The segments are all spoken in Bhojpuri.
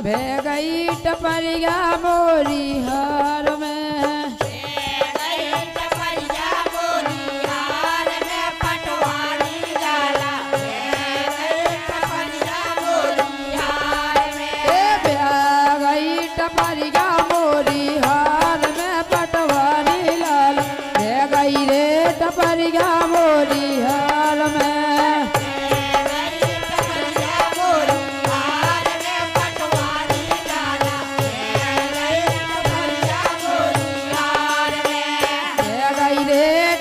भे गई टपरिया मोरी हार में टपरिया मोरी हार में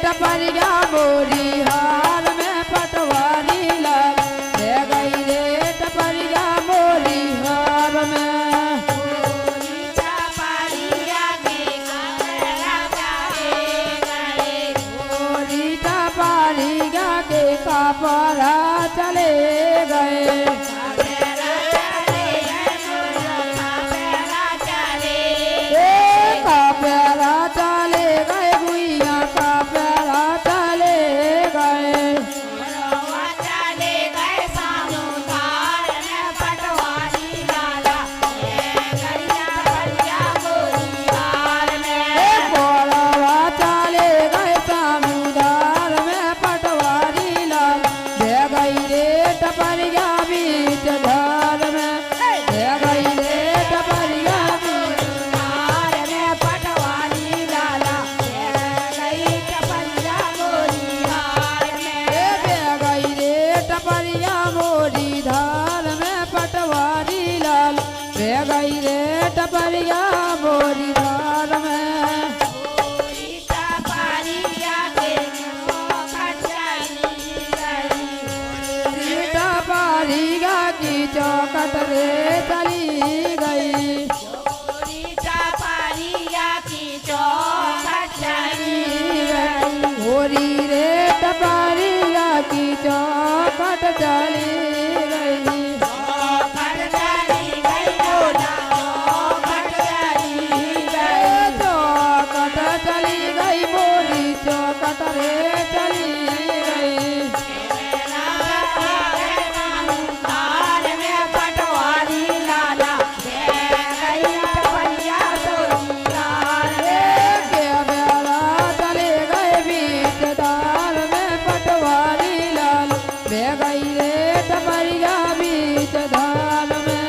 टपरिया मोरी हार में पटवारी लाल ले गई रे टपरिया मोरी हार में कापरा चले गए कापरा चले गए गुइया कापरा चले गए टपरिया बीच धार में ले गई रे टपरिया धार में पटवारी लाला ले गई टपरिया मोरी हार में ले गई रे टपरिया मोरी धार में पटवारी लाल ले गई रे टपरिया मोरी धार में की चौकट रे चली गई की चौकट चली गई होरी रे टपरिया की चौकट चली गई चौकट चली गई मोरी चौकट रे चली टपरिया बीच धार में पटवारी लाला टपरिया मोरी हार में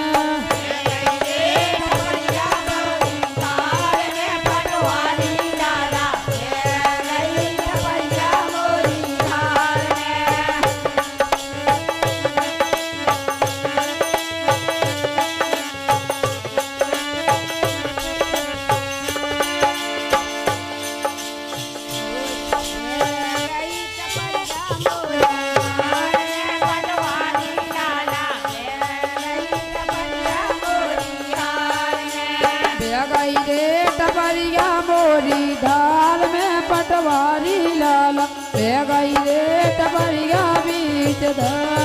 गई रे टपरिया मोरी धार में पटवारी लाल ले गई रे टपरिया बीच धार